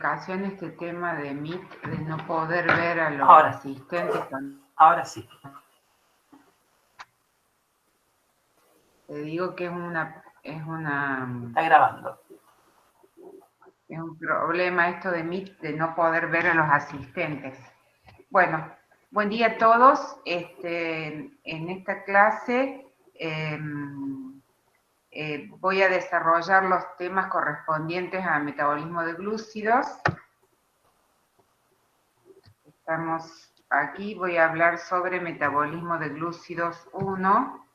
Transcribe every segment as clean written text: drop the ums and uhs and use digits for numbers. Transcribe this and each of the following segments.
explicación este tema de Meet, de no poder ver a los asistentes. Ahora sí. Te digo que Está grabando. Es un problema esto de Meet, de no poder ver a los asistentes. Bueno, buen día a todos. En esta clase voy a desarrollar los temas correspondientes al metabolismo de glúcidos. Estamos aquí, voy a hablar sobre metabolismo de glúcidos 1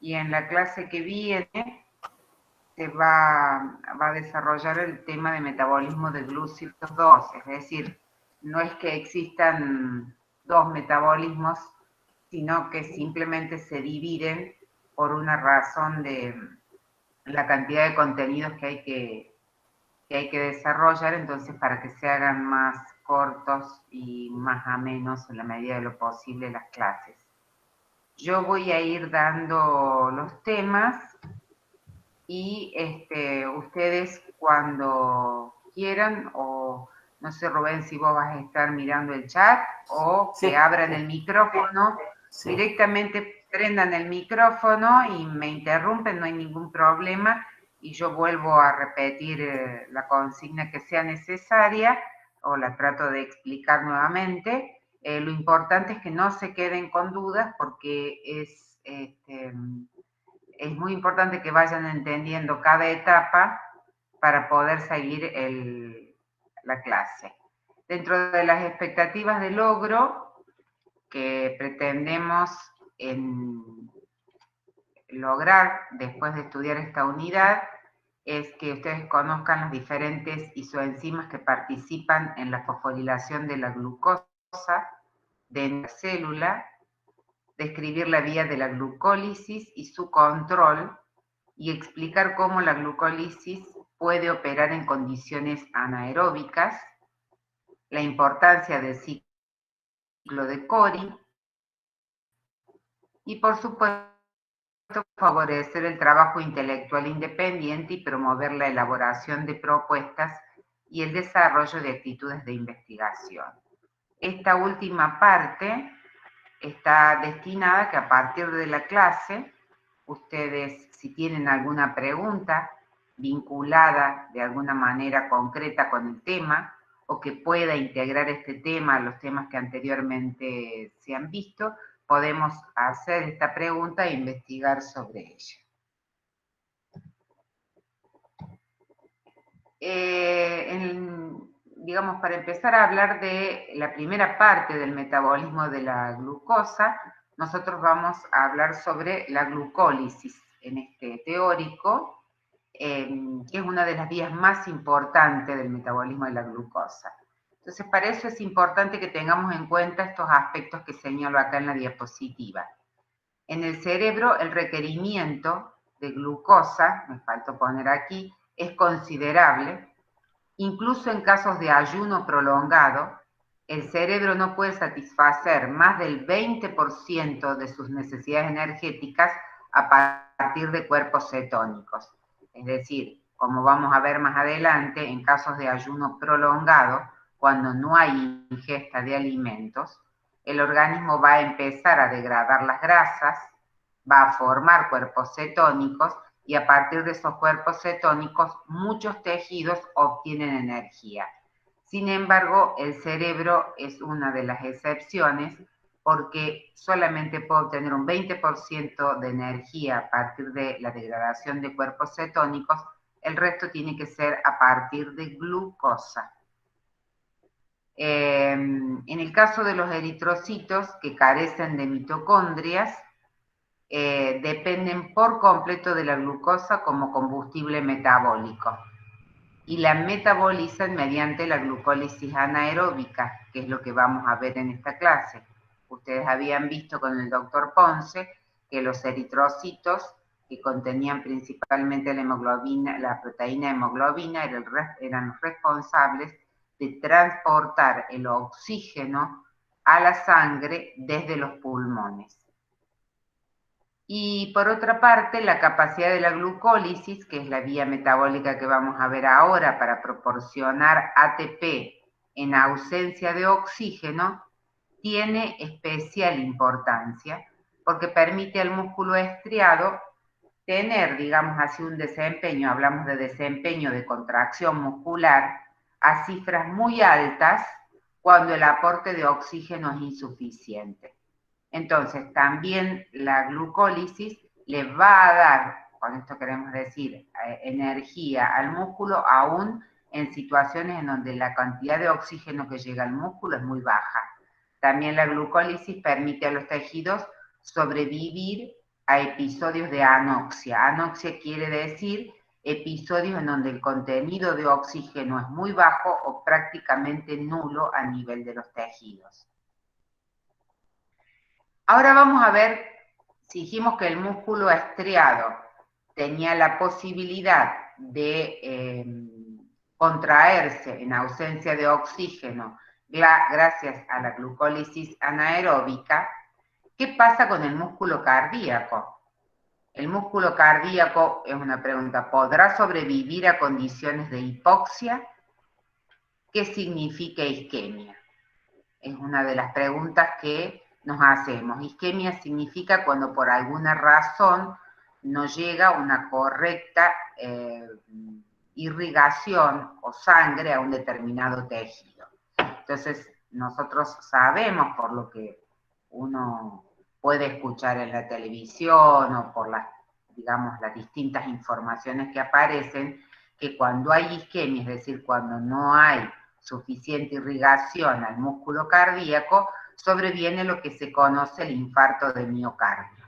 y en la clase que viene se va a desarrollar el tema de metabolismo de glúcidos 2, es decir, no es que existan dos metabolismos, sino que simplemente se dividen por una razón de la cantidad de contenidos que hay que desarrollar, entonces para que se hagan más cortos y más amenos en la medida de lo posible las clases. Yo voy a ir dando los temas y ustedes cuando quieran, o no sé, Rubén, si vos vas a estar mirando el chat o que abran el micrófono, directamente prendan el micrófono y me interrumpen, no hay ningún problema, y yo vuelvo a repetir la consigna que sea necesaria o la trato de explicar nuevamente. Lo importante es que no se queden con dudas porque es muy importante que vayan entendiendo cada etapa para poder seguir la clase. Dentro de las expectativas de logro que pretendemos lograr después de estudiar esta unidad, es que ustedes conozcan las diferentes isoenzimas que participan en la fosforilación de la glucosa de la célula, describir la vía de la glucólisis y su control, y explicar cómo la glucólisis puede operar en condiciones anaeróbicas, la importancia del ciclo de Cori y, por supuesto, favorecer el trabajo intelectual independiente y promover la elaboración de propuestas y el desarrollo de actitudes de investigación. Esta última parte está destinada a que a partir de la clase, ustedes, si tienen alguna pregunta vinculada de alguna manera concreta con el tema, o que pueda integrar este tema a los temas que anteriormente se han visto, podemos hacer esta pregunta e investigar sobre ella. Digamos, para empezar a hablar de la primera parte del metabolismo de la glucosa, nosotros vamos a hablar sobre la glucólisis en este teórico, que es una de las vías más importantes del metabolismo de la glucosa. Entonces, para eso es importante que tengamos en cuenta estos aspectos que señalo acá en la diapositiva. En el cerebro, el requerimiento de glucosa, me faltó poner aquí, es considerable. Incluso en casos de ayuno prolongado, el cerebro no puede satisfacer más del 20% de sus necesidades energéticas a partir de cuerpos cetónicos. Es decir, como vamos a ver más adelante, en casos de ayuno prolongado, cuando no hay ingesta de alimentos, el organismo va a empezar a degradar las grasas, va a formar cuerpos cetónicos y a partir de esos cuerpos cetónicos muchos tejidos obtienen energía. Sin embargo, el cerebro es una de las excepciones porque solamente puede obtener un 20% de energía a partir de la degradación de cuerpos cetónicos, el resto tiene que ser a partir de glucosa. En el caso de los eritrocitos que carecen de mitocondrias, dependen por completo de la glucosa como combustible metabólico y la metabolizan mediante la glucólisis anaeróbica, que es lo que vamos a ver en esta clase. Ustedes habían visto con el doctor Ponce que los eritrocitos, que contenían principalmente la hemoglobina, la proteína hemoglobina, eran responsables de transportar el oxígeno a la sangre desde los pulmones. Y por otra parte, la capacidad de la glucólisis, que es la vía metabólica que vamos a ver ahora para proporcionar ATP en ausencia de oxígeno, tiene especial importancia porque permite al músculo estriado tener, digamos así, un desempeño, hablamos de desempeño de contracción muscular, a cifras muy altas cuando el aporte de oxígeno es insuficiente. Entonces, también la glucólisis le va a dar, con esto queremos decir, energía al músculo, aún en situaciones en donde la cantidad de oxígeno que llega al músculo es muy baja. También la glucólisis permite a los tejidos sobrevivir a episodios de anoxia. Anoxia quiere decir episodios en donde el contenido de oxígeno es muy bajo o prácticamente nulo a nivel de los tejidos. Ahora vamos a ver, si dijimos que el músculo estriado tenía la posibilidad de contraerse en ausencia de oxígeno gracias a la glucólisis anaeróbica, ¿qué pasa con el músculo cardíaco? El músculo cardíaco, es una pregunta, ¿podrá sobrevivir a condiciones de hipoxia? ¿Qué significa isquemia? Es una de las preguntas que nos hacemos. Isquemia significa cuando por alguna razón no llega una correcta irrigación o sangre a un determinado tejido. Entonces, nosotros sabemos por lo que uno puede escuchar en la televisión o por las, digamos, las distintas informaciones que aparecen, que cuando hay isquemia, es decir, cuando no hay suficiente irrigación al músculo cardíaco, sobreviene lo que se conoce el infarto de miocardio.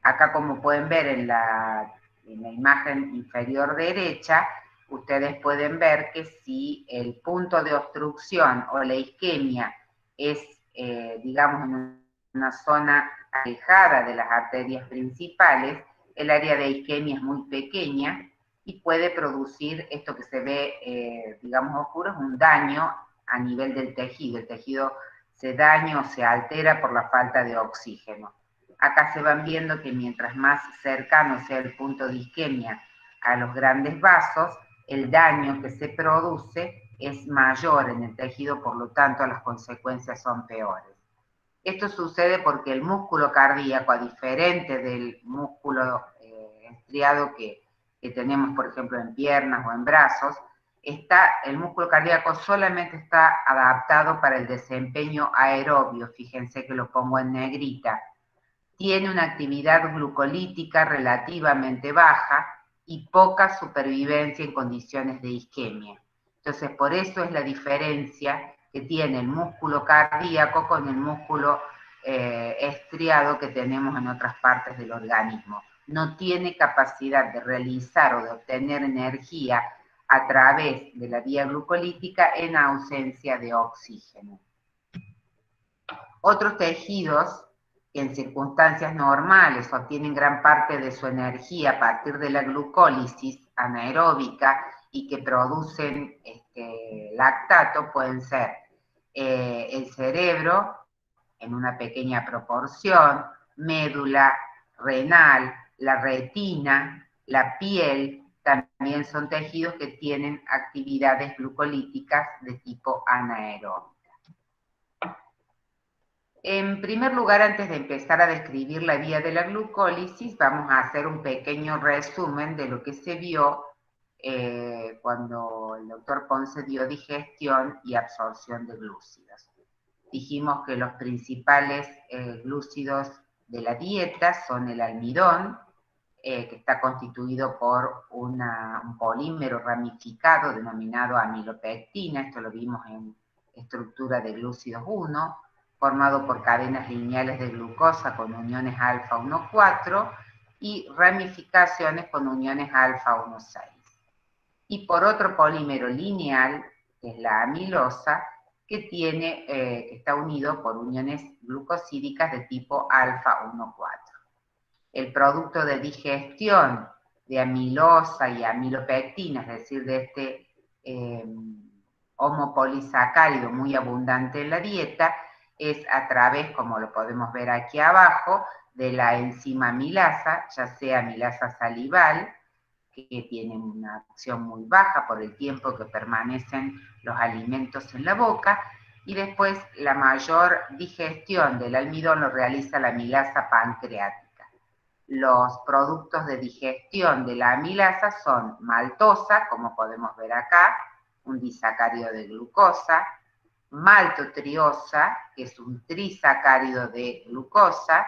Acá, como pueden ver en la imagen inferior derecha, ustedes pueden ver que si el punto de obstrucción o la isquemia es, digamos, en una zona alejada de las arterias principales, el área de isquemia es muy pequeña y puede producir esto que se ve, digamos, oscuro, es un daño a nivel del tejido. El tejido se daña o se altera por la falta de oxígeno. Acá se van viendo que mientras más cercano sea el punto de isquemia a los grandes vasos, el daño que se produce es mayor en el tejido, por lo tanto las consecuencias son peores. Esto sucede porque el músculo cardíaco, a diferente del músculo estriado que tenemos, por ejemplo, en piernas o en brazos, el músculo cardíaco solamente está adaptado para el desempeño aerobio, fíjense que lo pongo en negrita. Tiene una actividad glucolítica relativamente baja y poca supervivencia en condiciones de isquemia. Entonces, por eso es la diferencia que tiene el músculo cardíaco con el músculo estriado que tenemos en otras partes del organismo. No tiene capacidad de realizar o de obtener energía a través de la vía glucolítica en ausencia de oxígeno. Otros tejidos que en circunstancias normales obtienen gran parte de su energía a partir de la glucólisis anaeróbica y que producen lactato, pueden ser el cerebro en una pequeña proporción, médula, renal, la retina, la piel, también son tejidos que tienen actividades glucolíticas de tipo anaeróbico. En primer lugar, antes de empezar a describir la vía de la glucólisis, vamos a hacer un pequeño resumen de lo que se vio cuando el doctor Ponce dio digestión y absorción de glúcidos. Dijimos que los principales glúcidos de la dieta son el almidón, que está constituido por un polímero ramificado denominado amilopectina, esto lo vimos en estructura de glúcidos 1, formado por cadenas lineales de glucosa con uniones alfa 1,4 y ramificaciones con uniones alfa 1,6. Y por otro polímero lineal, que es la amilosa, que está unido por uniones glucosídicas de tipo alfa 1,4. El producto de digestión de amilosa y amilopectina, es decir, de este homopolisacárido muy abundante en la dieta, es a través, como lo podemos ver aquí abajo, de la enzima amilasa, ya sea amilasa salival, que tiene una acción muy baja por el tiempo que permanecen los alimentos en la boca, y después la mayor digestión del almidón lo realiza la amilasa pancreática. Los productos de digestión de la amilasa son maltosa, como podemos ver acá, un disacárido de glucosa, maltotriosa, que es un trisacárido de glucosa,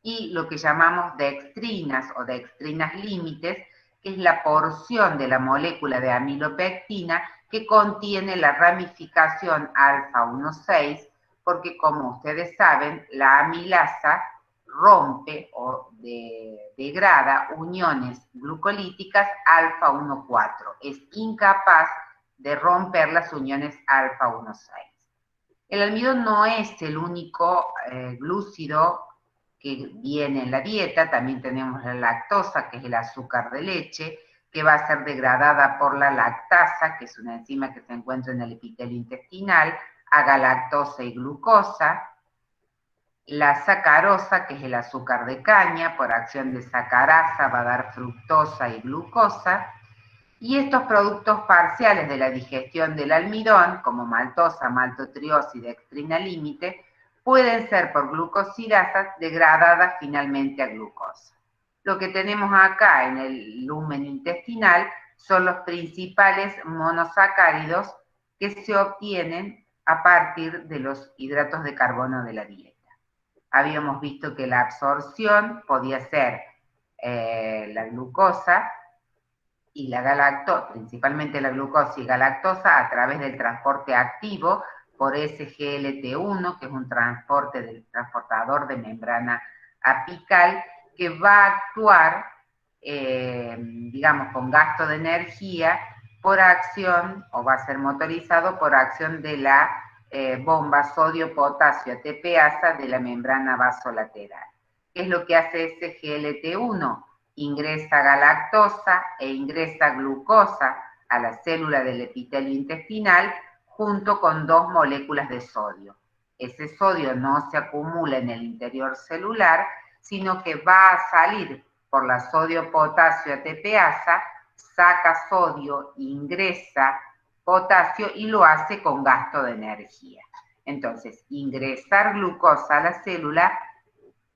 y lo que llamamos dextrinas o dextrinas límites, que es la porción de la molécula de amilopectina que contiene la ramificación alfa-1,6, porque como ustedes saben, la amilasa rompe o degrada uniones glucolíticas alfa-1,4. Es incapaz de romper las uniones alfa-1,6. El almidón no es el único glúcido que viene en la dieta, también tenemos la lactosa, que es el azúcar de leche, que va a ser degradada por la lactasa, que es una enzima que se encuentra en el epitelio intestinal, a galactosa y glucosa. La sacarosa, que es el azúcar de caña, por acción de sacarasa va a dar fructosa y glucosa. Y estos productos parciales de la digestión del almidón, como maltosa, maltotriosa y dextrina límite, pueden ser por glucosidasas degradadas finalmente a glucosa. Lo que tenemos acá en el lumen intestinal son los principales monosacáridos que se obtienen a partir de los hidratos de carbono de la dieta. Habíamos visto que la absorción podía ser la glucosa y la galactosa, principalmente la glucosa y galactosa, a través del transporte activo por SGLT1, que es un transportador de membrana apical, que va a actuar, digamos, con gasto de energía por acción, o va a ser motorizado por acción de la bomba sodio-potasio ATPasa de la membrana vasolateral. ¿Qué es lo que hace SGLT1? Ingresa galactosa e ingresa glucosa a la célula del epitelio intestinal junto con 2 moléculas de sodio. Ese sodio no se acumula en el interior celular, sino que va a salir por la sodio-potasio ATPasa, saca sodio, ingresa potasio y lo hace con gasto de energía. Entonces, ingresar glucosa a la célula,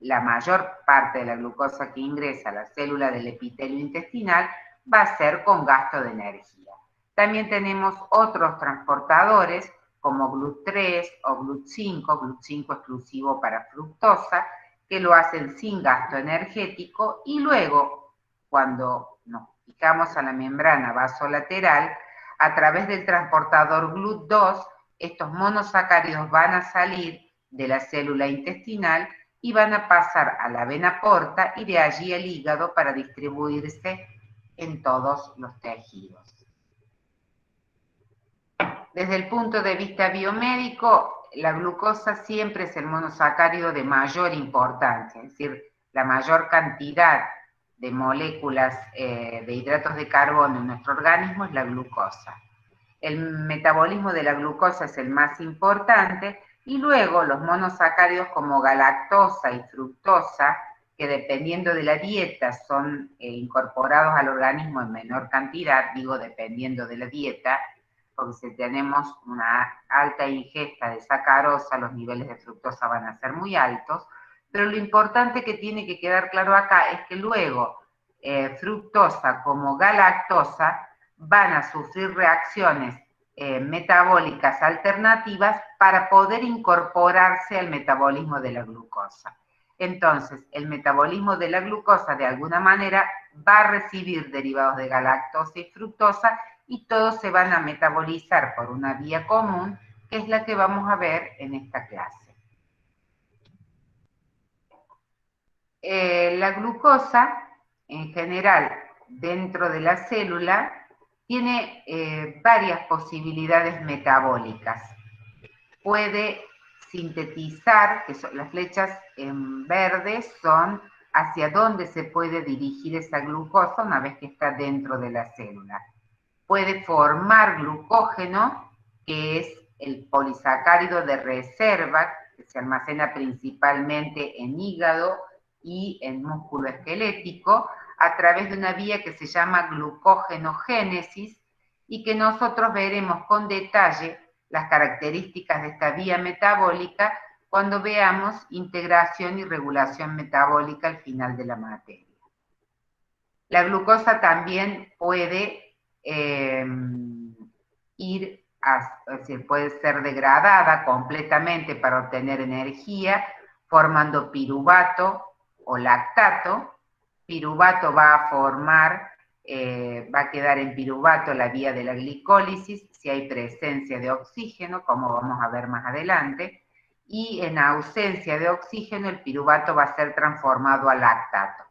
la mayor parte de la glucosa que ingresa a la célula del epitelio intestinal va a ser con gasto de energía. También tenemos otros transportadores como GLUT3 o GLUT5, GLUT5 exclusivo para fructosa, que lo hacen sin gasto energético, y luego, cuando nos fijamos a la membrana vasolateral, a través del transportador GLUT2, estos monosacáridos van a salir de la célula intestinal y van a pasar a la vena porta y de allí al hígado para distribuirse en todos los tejidos. Desde el punto de vista biomédico, la glucosa siempre es el monosacárido de mayor importancia, es decir, la mayor cantidad de moléculas de hidratos de carbono en nuestro organismo es la glucosa. El metabolismo de la glucosa es el más importante, y luego los monosacáridos como galactosa y fructosa, que dependiendo de la dieta son incorporados al organismo en menor cantidad, digo dependiendo de la dieta, porque si tenemos una alta ingesta de sacarosa, los niveles de fructosa van a ser muy altos, pero lo importante que tiene que quedar claro acá es que luego fructosa como galactosa van a sufrir reacciones metabólicas alternativas para poder incorporarse al metabolismo de la glucosa. Entonces, el metabolismo de la glucosa de alguna manera va a recibir derivados de galactosa y fructosa, y todos se van a metabolizar por una vía común, que es la que vamos a ver en esta clase. La glucosa, en general, dentro de la célula, tiene varias posibilidades metabólicas. Puede sintetizar, que son las flechas en verde, son hacia dónde se puede dirigir esa glucosa una vez que está dentro de la célula. Puede formar glucógeno, que es el polisacárido de reserva, que se almacena principalmente en hígado y en músculo esquelético a través de una vía que se llama glucógenogénesis y que nosotros veremos con detalle las características de esta vía metabólica cuando veamos integración y regulación metabólica al final de la materia. La glucosa también puede puede ser degradada completamente para obtener energía, formando piruvato o lactato. Piruvato va a formar, va a quedar en piruvato la vía de la glicólisis si hay presencia de oxígeno, como vamos a ver más adelante, y en ausencia de oxígeno el piruvato va a ser transformado a lactato.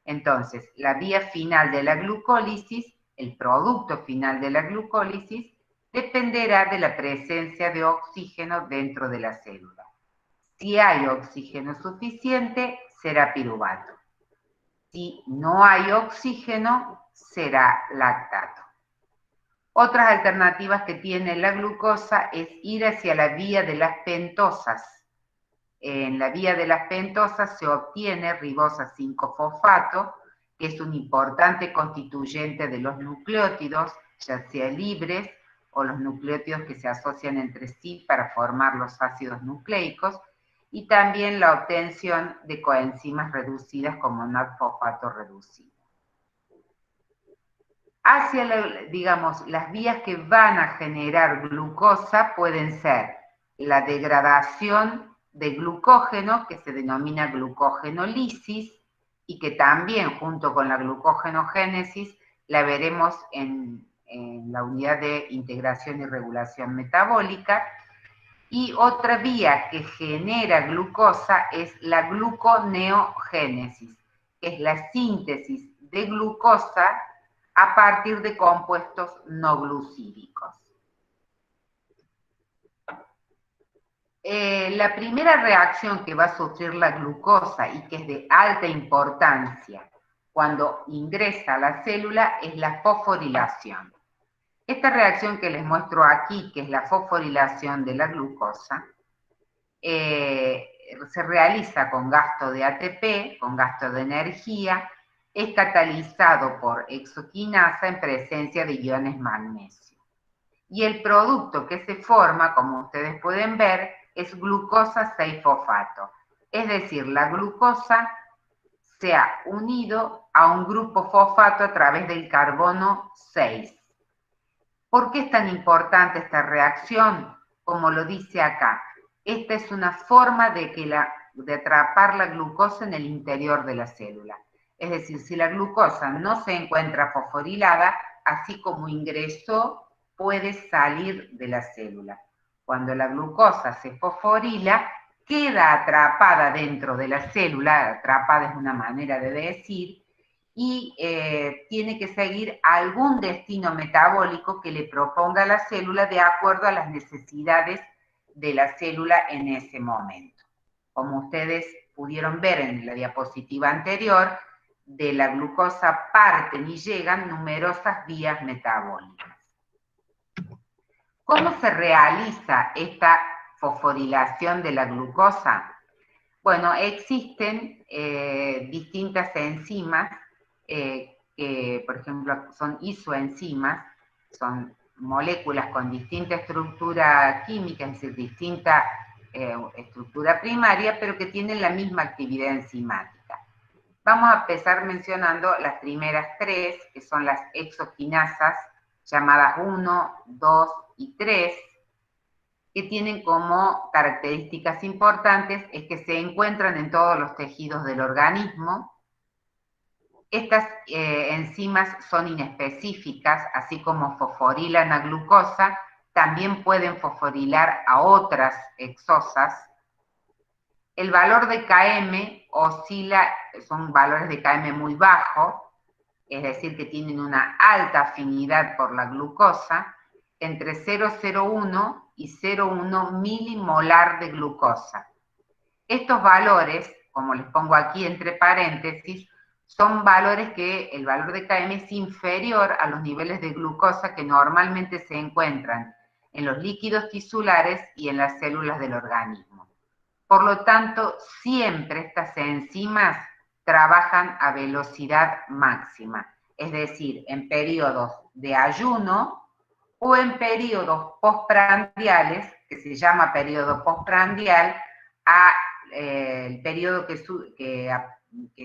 Entonces, la vía final de la glucólisis, el producto final de la glucólisis, dependerá de la presencia de oxígeno dentro de la célula. Si hay oxígeno suficiente, será piruvato. Si no hay oxígeno, será lactato. Otras alternativas que tiene la glucosa es ir hacia la vía de las pentosas. En la vía de las pentosas se obtiene ribosa 5-fosfato, que es un importante constituyente de los nucleótidos, ya sea libres o los nucleótidos que se asocian entre sí para formar los ácidos nucleicos, y también la obtención de coenzimas reducidas como NAD-fosfato reducido. Hacia, las vías que van a generar glucosa pueden ser la degradación de glucógeno, que se denomina glucógenolisis, y que también junto con la glucógenogénesis la veremos en la unidad de integración y regulación metabólica. Y otra vía que genera glucosa es la gluconeogénesis, que es la síntesis de glucosa a partir de compuestos no glucídicos. La primera reacción que va a sufrir la glucosa y que es de alta importancia cuando ingresa a la célula es la fosforilación. Esta reacción que les muestro aquí, que es la fosforilación de la glucosa, se realiza con gasto de ATP, con gasto de energía, es catalizado por exoquinasa en presencia de iones magnesio. Y el producto que se forma, como ustedes pueden ver, es glucosa 6-fosfato. Es decir, la glucosa se ha unido a un grupo fosfato a través del carbono 6. ¿Por qué es tan importante esta reacción? Como lo dice acá, esta es una forma de atrapar la glucosa en el interior de la célula. Es decir, si la glucosa no se encuentra fosforilada, así como ingresó, puede salir de la célula. Cuando la glucosa se fosforila, queda atrapada dentro de la célula, atrapada es una manera de decir, y tiene que seguir algún destino metabólico que le proponga a la célula de acuerdo a las necesidades de la célula en ese momento. Como ustedes pudieron ver en la diapositiva anterior, de la glucosa parten y llegan numerosas vías metabólicas. ¿Cómo se realiza esta fosforilación de la glucosa? Bueno, existen distintas enzimas que, por ejemplo, son isoenzimas, son moléculas con distinta estructura química, es decir, distinta estructura primaria, pero que tienen la misma actividad enzimática. Vamos a empezar mencionando las primeras tres, que son las exoquinasas, llamadas 1, 2 y 3, que tienen como características importantes es que se encuentran en todos los tejidos del organismo. Estas enzimas son inespecíficas, así como fosforilan a glucosa, también pueden fosforilar a otras exosas. El valor de Km oscila, son valores de Km muy bajos, es decir, que tienen una alta afinidad por la glucosa, entre 0,01 y 0,1 milimolar de glucosa. Estos valores, como les pongo aquí entre paréntesis, son valores que el valor de Km es inferior a los niveles de glucosa que normalmente se encuentran en los líquidos tisulares y en las células del organismo. Por lo tanto, siempre estas enzimas trabajan a velocidad máxima, es decir, en periodos de ayuno o en periodos postprandiales, que se llama periodo postprandial, el periodo que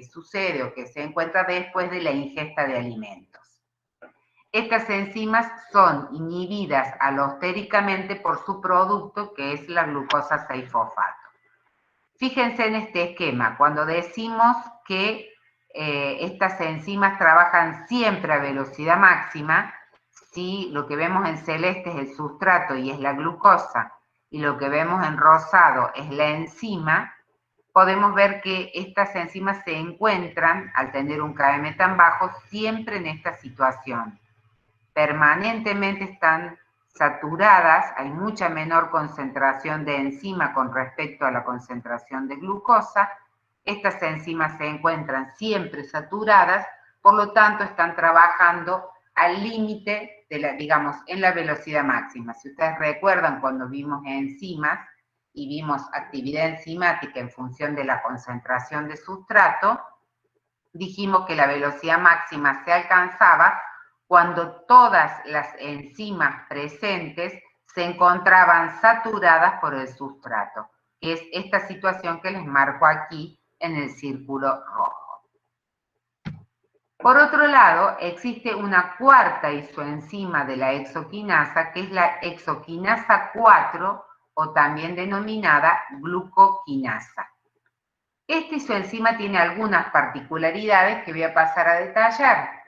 sucede o que se encuentra después de la ingesta de alimentos. Estas enzimas son inhibidas alostéricamente por su producto, que es la glucosa 6-fosfato. Fíjense en este esquema, cuando decimos que estas enzimas trabajan siempre a velocidad máxima, si lo que vemos en celeste es el sustrato y es la glucosa, y lo que vemos en rosado es la enzima, podemos ver que estas enzimas se encuentran, al tener un km tan bajo, siempre en esta situación. Permanentemente están saturadas, hay mucha menor concentración de enzima con respecto a la concentración de glucosa. Estas enzimas se encuentran siempre saturadas, por lo tanto están trabajando al límite, digamos, en la velocidad máxima. Si ustedes recuerdan cuando vimos enzimas y vimos actividad enzimática en función de la concentración de sustrato, dijimos que la velocidad máxima se alcanzaba cuando todas las enzimas presentes se encontraban saturadas por el sustrato, que es esta situación que les marco aquí en el círculo rojo. Por otro lado, existe una cuarta isoenzima de la exoquinasa, que es la exoquinasa 4, o también denominada glucoquinasa. Esta isoenzima tiene algunas particularidades que voy a pasar a detallar.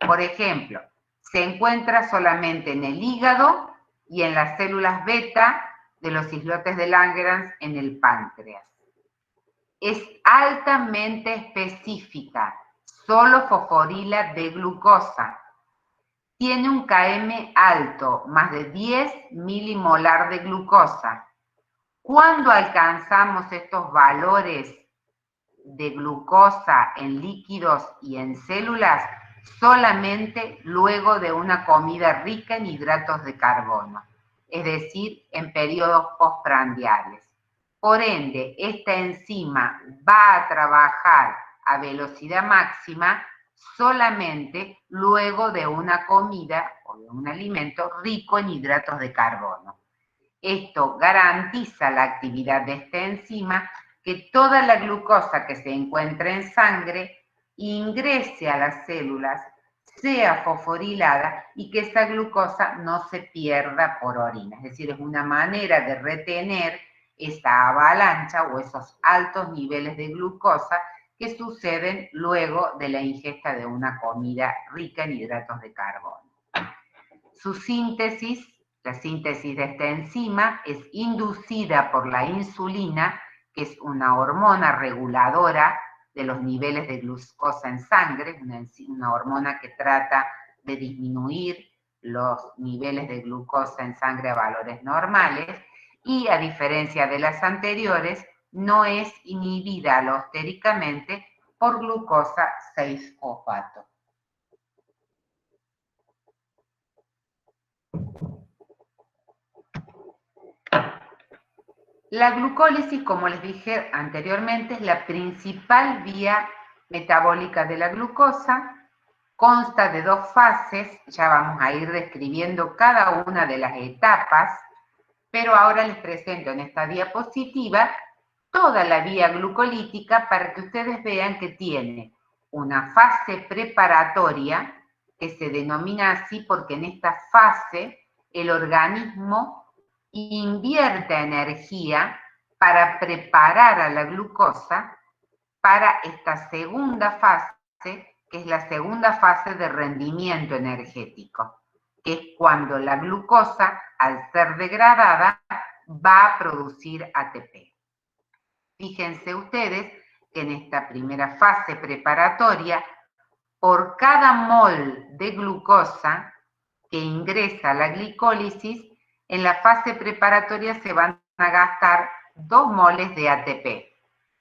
Por ejemplo, se encuentra solamente en el hígado y en las células beta de los islotes de Langerhans en el páncreas. Es altamente específica, solo fosforila de glucosa. Tiene un km alto, más de 10 milimolar de glucosa. Cuando alcanzamos estos valores de glucosa en líquidos y en células, solamente luego de una comida rica en hidratos de carbono, es decir, en periodos postprandiales. Por ende, esta enzima va a trabajar a velocidad máxima solamente luego de una comida o de un alimento rico en hidratos de carbono. Esto garantiza la actividad de esta enzima, que toda la glucosa que se encuentra en sangre ingrese a las células, sea fosforilada y que esa glucosa no se pierda por orina. Es decir, es una manera de retener esa avalancha o esos altos niveles de glucosa que suceden luego de la ingesta de una comida rica en hidratos de carbono. Su síntesis, la síntesis de esta enzima, es inducida por la insulina, que es una hormona reguladora de los niveles de glucosa en sangre, una hormona que trata de disminuir los niveles de glucosa en sangre a valores normales, y a diferencia de las anteriores, no es inhibida alostéricamente por glucosa 6-fosfato. La glucólisis, como les dije anteriormente, es la principal vía metabólica de la glucosa. Consta de dos fases, ya vamos a ir describiendo cada una de las etapas, pero ahora les presento en esta diapositiva toda la vía glucolítica para que ustedes vean que tiene una fase preparatoria, que se denomina así porque en esta fase el organismo invierte energía para preparar a la glucosa para esta segunda fase, que es la segunda fase de rendimiento energético, que es cuando la glucosa, al ser degradada, va a producir ATP. Fíjense ustedes que en esta primera fase preparatoria, por cada mol de glucosa que ingresa a la glicólisis, en la fase preparatoria se van a gastar 2 moles de ATP.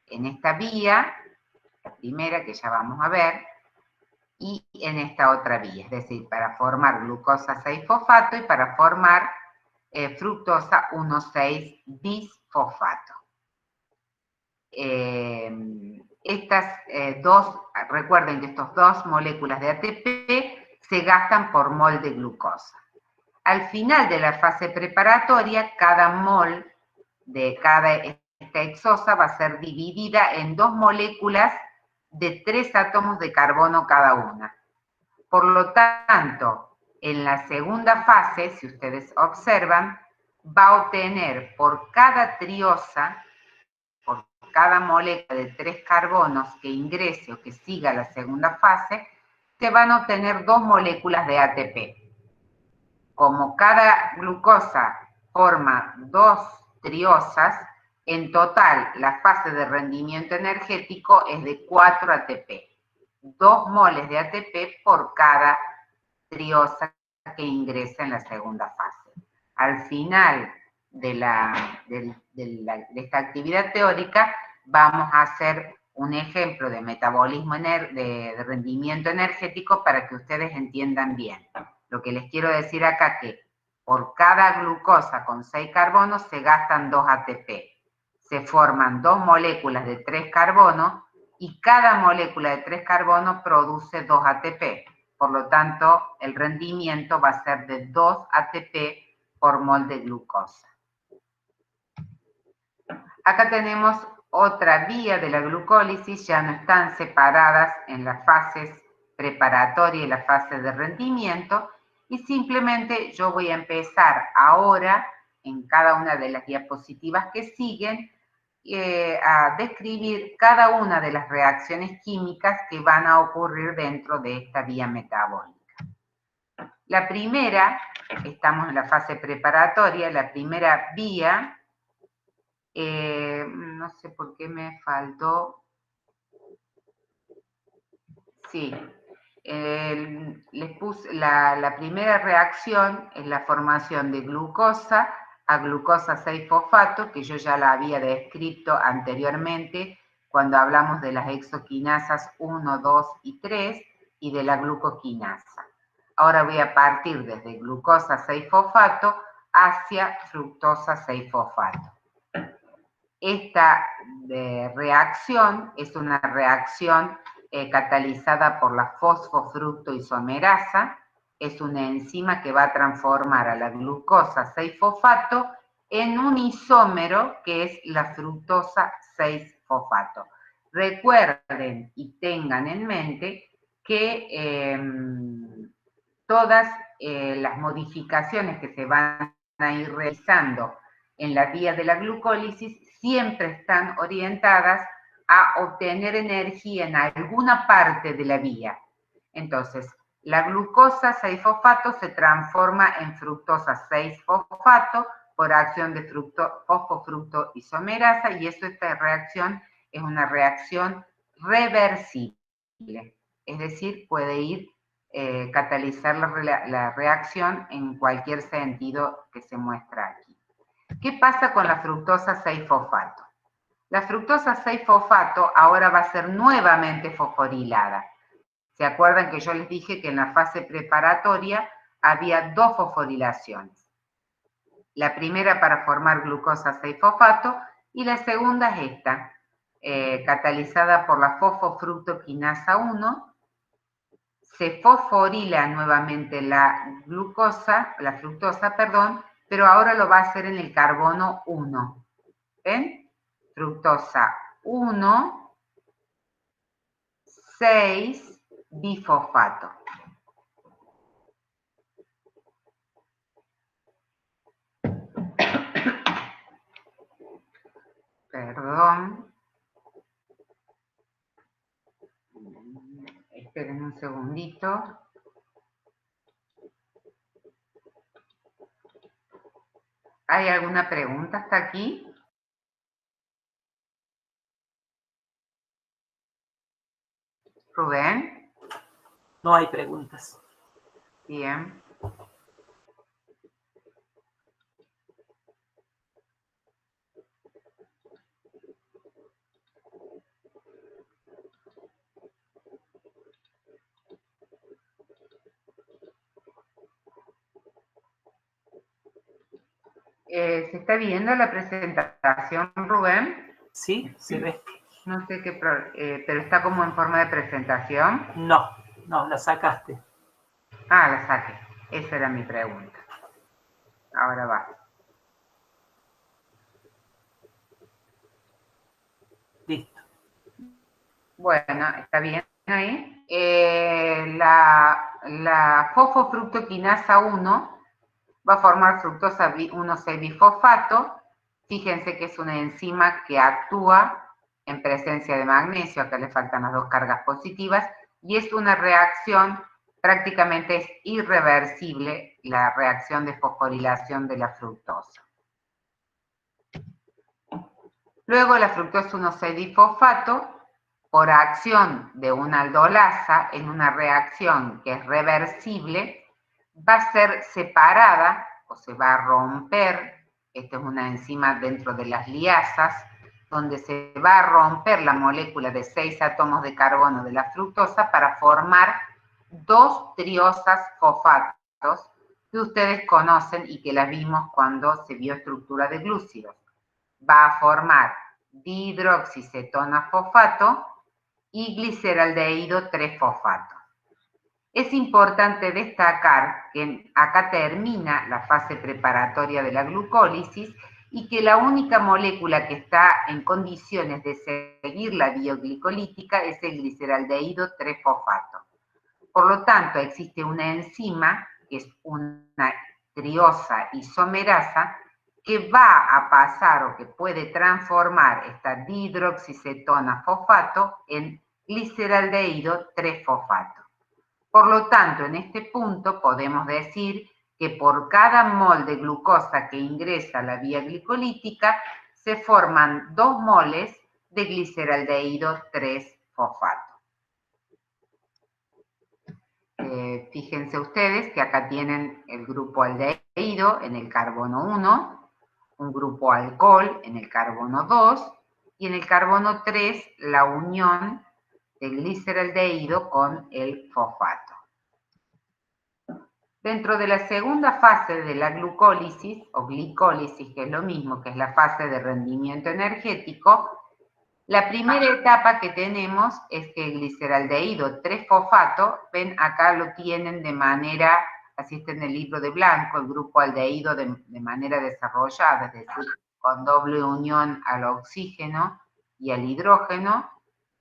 En esta vía, la primera que ya vamos a ver, y en esta otra vía, es decir, para formar glucosa 6-fosfato y para formar fructosa 1,6-bisfosfato. estas recuerden que estas dos moléculas de ATP se gastan por mol de glucosa. Al final de la fase preparatoria, cada mol de cada esta hexosa va a ser dividida en dos moléculas de 3 átomos de carbono cada una. Por lo tanto, en la segunda fase, si ustedes observan, va a obtener por cada triosa, por cada molécula de 3 carbonos que ingrese o que siga la segunda fase, se van a obtener 2 moléculas de ATP. Como cada glucosa forma 2 triosas, en total la fase de rendimiento energético es de 4 ATP. 2 moles de ATP por cada triosa que ingresa en la segunda fase. Al final de esta actividad teórica vamos a hacer un ejemplo de metabolismo de rendimiento energético para que ustedes entiendan bien. Lo que les quiero decir acá que por cada glucosa con 6 carbonos se gastan 2 ATP. Se forman 2 moléculas de 3 carbonos y cada molécula de 3 carbonos produce 2 ATP. Por lo tanto, el rendimiento va a ser de 2 ATP por mol de glucosa. Acá tenemos otra vía de la glucólisis, ya no están separadas en las fases preparatoria y la fase de rendimiento, y simplemente yo voy a empezar ahora, en cada una de las diapositivas que siguen, a describir cada una de las reacciones químicas que van a ocurrir dentro de esta vía metabólica. La primera, estamos en la fase preparatoria, la primera vía, no sé por qué me faltó, sí, les puse la primera reacción es la formación de glucosa a glucosa 6-fosfato, que yo ya la había descrito anteriormente cuando hablamos de las hexoquinasas 1, 2 y 3 y de la glucoquinasa. Ahora voy a partir desde glucosa 6-fosfato hacia fructosa 6-fosfato. Esta reacción es una reacción catalizada por la fosfofructoisomerasa, es una enzima que va a transformar a la glucosa 6-fosfato en un isómero que es la fructosa 6-fosfato. Recuerden y tengan en mente que todas las modificaciones que se van a ir realizando en la vía de la glucólisis siempre están orientadas a obtener energía en alguna parte de la vía. Entonces, la glucosa 6-fosfato se transforma en fructosa 6-fosfato por acción de fosfofructoisomerasa y esta reacción es una reacción reversible. Es decir, puede ir catalizar la reacción en cualquier sentido que se muestra aquí. ¿Qué pasa con la fructosa 6-fosfato? La fructosa 6-fosfato ahora va a ser nuevamente fosforilada. ¿Se acuerdan que yo les dije que en la fase preparatoria había 2 fosforilaciones? La primera para formar glucosa 6-fosfato y la segunda es esta, catalizada por la fosfofructoquinasa 1. Se fosforila nuevamente la fructosa, perdón, pero ahora lo va a hacer en el carbono 1. ¿Ven? Fructosa 1, 6, bifosfato. Perdón. Esperen un segundito. ¿Hay alguna pregunta hasta aquí? Rubén. No hay preguntas. Bien. ¿Se está viendo la presentación, Rubén? Sí, se ve. No sé qué, pero está como en forma de presentación. No, la sacaste. Ah, la saqué. Esa era mi pregunta. Ahora va. Listo. Bueno, está bien ahí. La fosfofructoquinasa 1 va a formar fructosa 1,6-bifosfato. Fíjense que es una enzima que actúa en presencia de magnesio, acá le faltan las dos cargas positivas, y es una reacción, prácticamente es irreversible la reacción de fosforilación de la fructosa. Luego la fructosa 1,6-bifosfato, por acción de una aldolasa en una reacción que es reversible, va a ser separada o se va a romper. Esta es una enzima dentro de las liasas, donde se va a romper la molécula de 6 átomos de carbono de la fructosa para formar 2 triosas fosfatos que ustedes conocen y que las vimos cuando se vio estructura de glúcidos. Va a formar dihidroxicetona fosfato y gliceraldehído 3-fosfato. Es importante destacar que acá termina la fase preparatoria de la glucólisis y que la única molécula que está en condiciones de seguir la bioglicolítica es el gliceraldehído 3-fosfato. Por lo tanto, existe una enzima, que es una triosa isomerasa, que va a pasar o que puede transformar esta dihidroxicetona fosfato en gliceraldehído 3-fosfato. Por lo tanto, en este punto podemos decir que por cada mol de glucosa que ingresa a la vía glicolítica se forman 2 moles de gliceraldehído 3-fosfato. Fíjense ustedes que acá tienen el grupo aldehído en el carbono 1, un grupo alcohol en el carbono 2 y en el carbono 3 la unión del gliceraldehído con el fosfato. Dentro de la segunda fase de la glucólisis o glicólisis, que es lo mismo, que es la fase de rendimiento energético, la primera etapa que tenemos es que el gliceraldehído 3-fosfato, ven acá lo tienen de manera, así está en el libro de blanco, el grupo aldehído de manera desarrollada, es decir, con doble unión al oxígeno y al hidrógeno,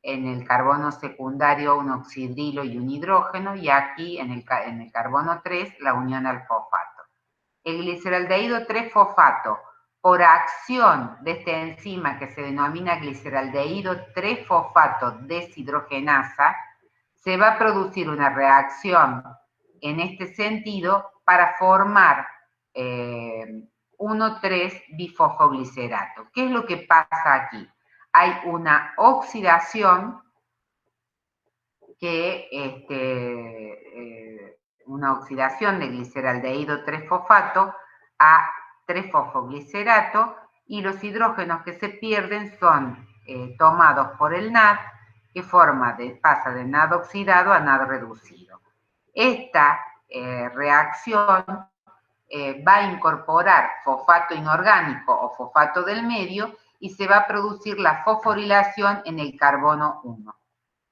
en el carbono secundario un oxidrilo y un hidrógeno, y aquí en el carbono 3 la unión al fosfato. El gliceraldehído 3-fosfato, por acción de esta enzima que se denomina gliceraldehído 3-fosfato deshidrogenasa, se va a producir una reacción en este sentido para formar 1,3-bifosfoglicerato. ¿Qué es lo que pasa aquí? Hay una oxidación una oxidación de gliceraldehído 3-fosfato a 3-fosfoglicerato, y los hidrógenos que se pierden son tomados por el NAD, que pasa de NAD oxidado a NAD reducido. Esta reacción va a incorporar fosfato inorgánico o fosfato del medio y se va a producir la fosforilación en el carbono 1.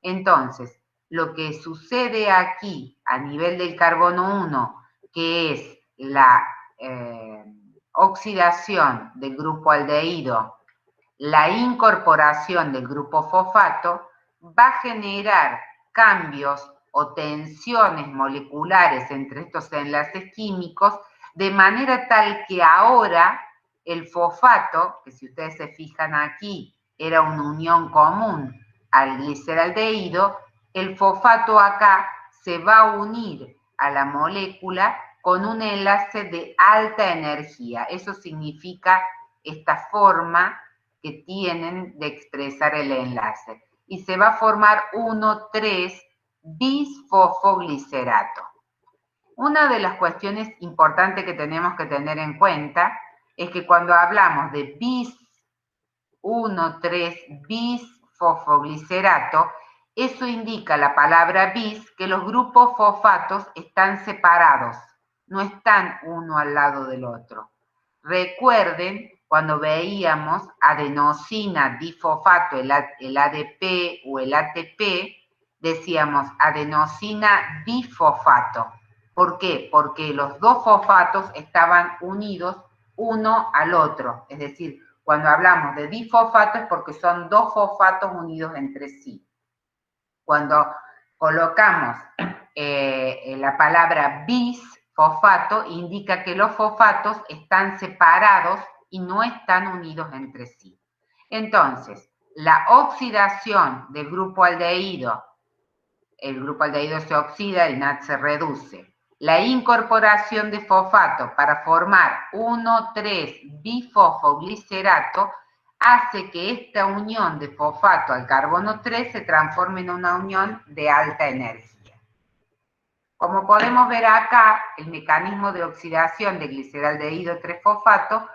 Entonces, lo que sucede aquí a nivel del carbono 1, que es la oxidación del grupo aldehído, la incorporación del grupo fosfato, va a generar cambios o tensiones moleculares entre estos enlaces químicos, de manera tal que ahora el fosfato, que si ustedes se fijan aquí, era una unión común al gliceraldehído, el fosfato acá se va a unir a la molécula con un enlace de alta energía. Eso significa esta forma que tienen de expresar el enlace. Y se va a formar 1,3-bisfosfoglicerato. Una de las cuestiones importantes que tenemos que tener en cuenta es que cuando hablamos de 1,3-bisfosfoglicerato, eso indica la palabra bis que los grupos fosfatos están separados, no están uno al lado del otro. Recuerden cuando veíamos adenosina difosfato, el ADP o el ATP, decíamos adenosina difosfato. ¿Por qué? Porque los dos fosfatos estaban unidos uno al otro. Es decir, cuando hablamos de difosfato es porque son dos fosfatos unidos entre sí. Cuando colocamos la palabra bisfosfato, indica que los fosfatos están separados y no están unidos entre sí. Entonces, la oxidación del grupo aldehído, el grupo aldehído se oxida, el NAD se reduce. La incorporación de fosfato para formar 1,3-bifosfoglicerato hace que esta unión de fosfato al carbono 3 se transforme en una unión de alta energía. Como podemos ver acá, el mecanismo de oxidación de gliceraldehído 3-fosfato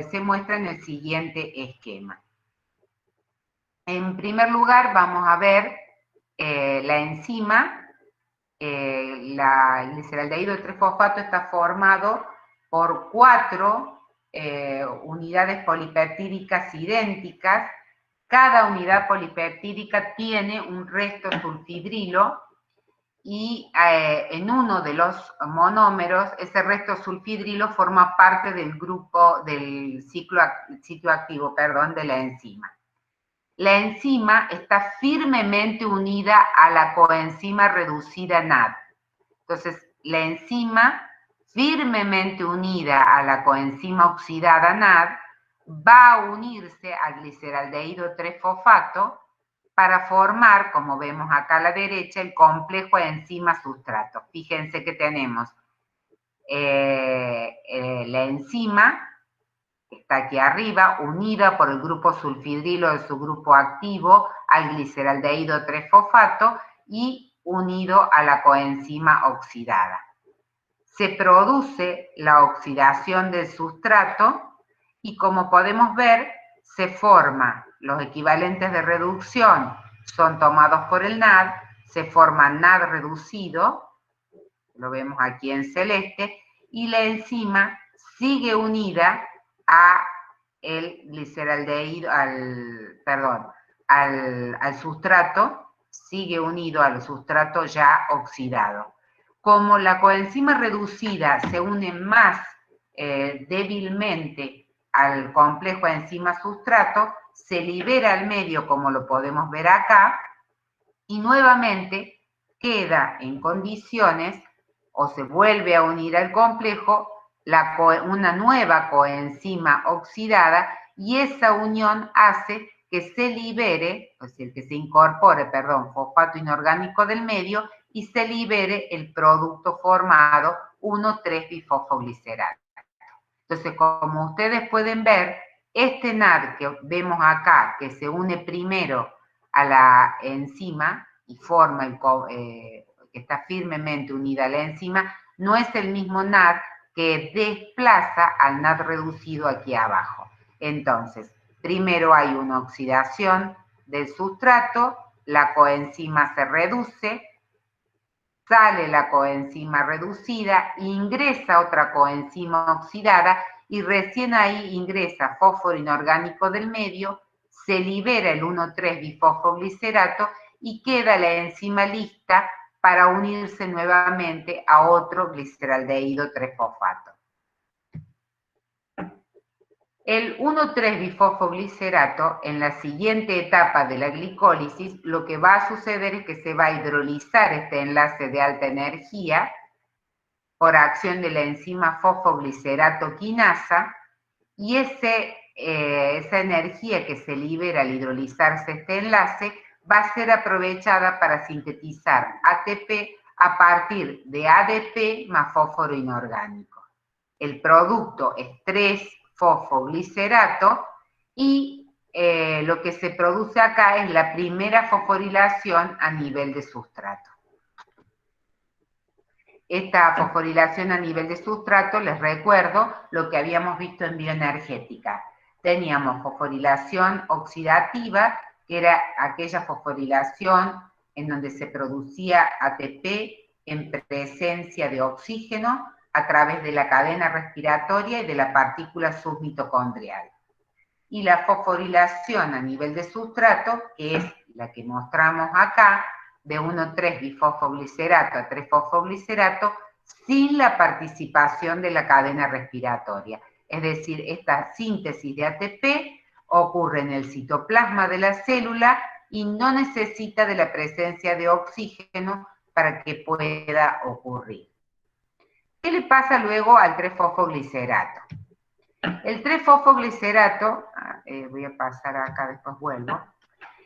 se muestra en el siguiente esquema. En primer lugar, vamos a ver la enzima. El gliceraldehído 3-fosfato está formado por 4 unidades polipeptídicas idénticas. Cada unidad polipeptídica tiene un resto sulfidrilo y en uno de los monómeros ese resto sulfidrilo forma parte del grupo del sitio activo, de la enzima. La enzima está firmemente unida a la coenzima reducida NAD. Entonces, la enzima firmemente unida a la coenzima oxidada NAD va a unirse al gliceraldehído 3-fosfato para formar, como vemos acá a la derecha, el complejo enzima-sustrato. Fíjense que tenemos la enzima, está aquí arriba, unida por el grupo sulfidrilo de su grupo activo al gliceraldehído 3-fosfato y unido a la coenzima oxidada. Se produce la oxidación del sustrato y, como podemos ver, se forman los equivalentes de reducción, son tomados por el NAD, se forma NAD reducido, lo vemos aquí en celeste, y la enzima sigue unida al gliceraldehído, al sustrato, sigue unido al sustrato ya oxidado. Como la coenzima reducida se une más débilmente al complejo enzima-sustrato, se libera al medio, como lo podemos ver acá, y nuevamente queda en condiciones, o se vuelve a unir al complejo, una nueva coenzima oxidada, y esa unión hace que se libere, es decir, que se incorpore, fosfato inorgánico del medio y se libere el producto formado 1,3-bifosfoglicerato. Entonces, como ustedes pueden ver, este NAD que vemos acá, que se une primero a la enzima y forma, que está firmemente unida a la enzima, no es el mismo NAD que desplaza al NAD reducido aquí abajo. Entonces, primero hay una oxidación del sustrato, la coenzima se reduce, sale la coenzima reducida, ingresa otra coenzima oxidada y recién ahí ingresa fósforo inorgánico del medio, se libera el 1,3-bifosfoglicerato y queda la enzima lista para unirse nuevamente a otro gliceraldehído 3-fosfato. El 1,3-bifosfoglicerato, en la siguiente etapa de la glicólisis, lo que va a suceder es que se va a hidrolizar este enlace de alta energía por acción de la enzima fosfoglicerato quinasa, y esa energía que se libera al hidrolizarse este enlace va a ser aprovechada para sintetizar ATP a partir de ADP más fósforo inorgánico. El producto es 3-fosfoglicerato y lo que se produce acá es la primera fosforilación a nivel de sustrato. Esta fosforilación a nivel de sustrato, les recuerdo lo que habíamos visto en bioenergética. Teníamos fosforilación oxidativa, que era aquella fosforilación en donde se producía ATP en presencia de oxígeno. a través de la cadena respiratoria y de la partícula submitocondrial. Y la fosforilación a nivel de sustrato, que es la que mostramos acá, de 1,3-bifosfoglicerato a 3-fosfoglicerato, sin la participación de la cadena respiratoria. Es decir, esta síntesis de ATP ocurre en el citoplasma de la célula y no necesita de la presencia de oxígeno para que pueda ocurrir. ¿Qué le pasa luego al 3-fosfoglicerato? El 3-fosfoglicerato, voy a pasar acá, después vuelvo.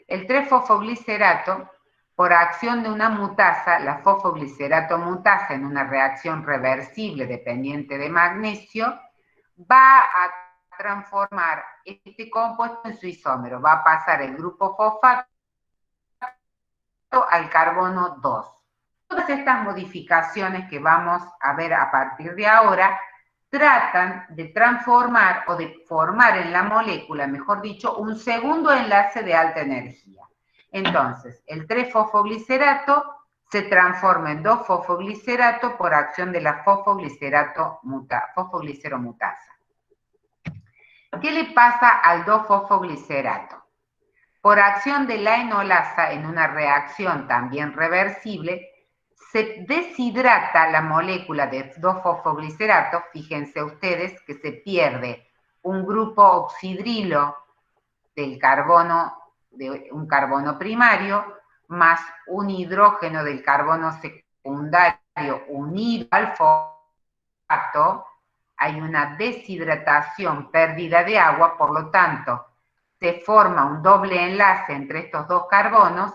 El 3-fosfoglicerato, por acción de una mutasa, la fosfoglicerato mutasa en una reacción reversible dependiente de magnesio, va a transformar este compuesto en su isómero. Va a pasar el grupo fosfato al carbono 2. Todas estas modificaciones que vamos a ver a partir de ahora tratan de transformar o de formar en la molécula, mejor dicho, un segundo enlace de alta energía. Entonces, el 3-fosfoglicerato se transforma en 2-fosfoglicerato por acción de la fosfogliceromutasa. ¿Qué le pasa al 2-fosfoglicerato? Por acción de la enolasa en una reacción también reversible, se deshidrata la molécula de 2-fosfoglicerato, fíjense ustedes que se pierde un grupo oxidrilo del carbono, de un carbono primario, más un hidrógeno del carbono secundario unido al fosfato, hay una deshidratación, pérdida de agua, por lo tanto, se forma un doble enlace entre estos dos carbonos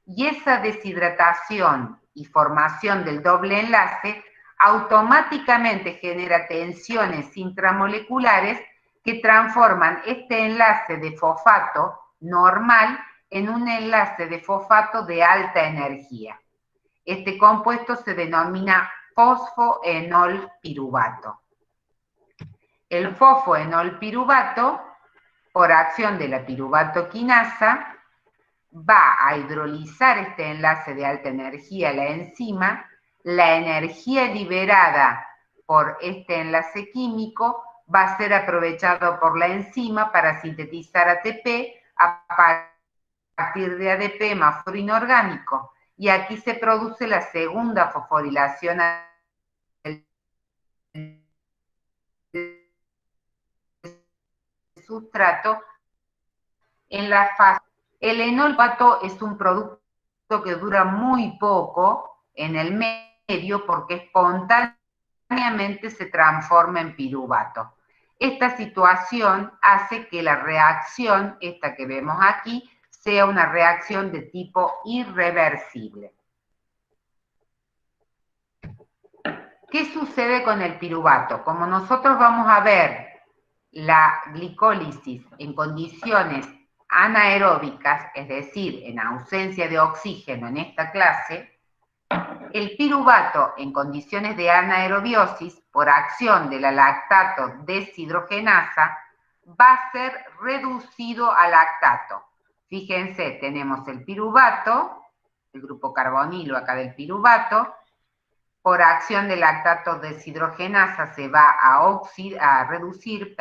y esa deshidratación y formación del doble enlace automáticamente genera tensiones intramoleculares que transforman este enlace de fosfato normal en un enlace de fosfato de alta energía. Este compuesto se denomina fosfoenolpiruvato. El fosfoenolpiruvato, por acción de la piruvatoquinasa, va a hidrolizar este enlace de alta energía a la enzima. La energía liberada por este enlace químico va a ser aprovechado por la enzima para sintetizar ATP a partir de ADP más fosforo inorgánico. Y aquí se produce la segunda fosforilación del sustrato en la fase. El enolpato es un producto que dura muy poco en el medio porque espontáneamente se transforma en piruvato. Esta situación hace que la reacción, esta que vemos aquí, sea una reacción de tipo irreversible. ¿Qué sucede con el piruvato? Como nosotros vamos a ver la glicólisis en condiciones anaeróbicas, es decir, en ausencia de oxígeno en esta clase, el piruvato en condiciones de anaerobiosis, por acción de la lactato deshidrogenasa, va a ser reducido a lactato. Fíjense, tenemos el piruvato, el grupo carbonilo acá del piruvato, por acción de lactato deshidrogenasa se va a reducir,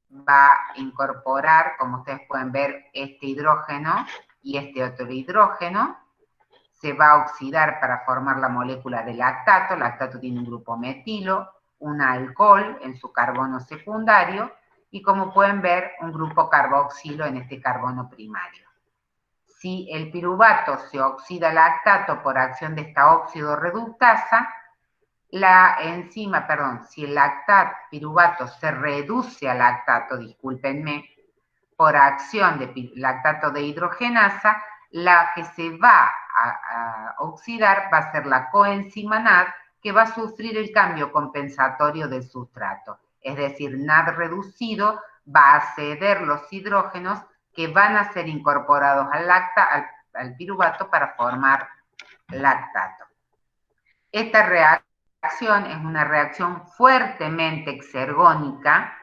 va a incorporar, como ustedes pueden ver, este hidrógeno y este otro hidrógeno, se va a oxidar para formar la molécula de lactato. Lactato tiene un grupo metilo, un alcohol en su carbono secundario, y como pueden ver, un grupo carboxilo en este carbono primario. Si el piruvato se oxida a lactato por acción de esta óxido reductasa, la enzima, si el piruvato se reduce a lactato, discúlpenme, por acción de lactato de hidrogenasa, la que se va a oxidar va a ser la coenzima NAD, que va a sufrir el cambio compensatorio del sustrato. Es decir, NAD reducido va a ceder los hidrógenos que van a ser incorporados al piruvato para formar lactato. Esta reacción es una reacción fuertemente exergónica,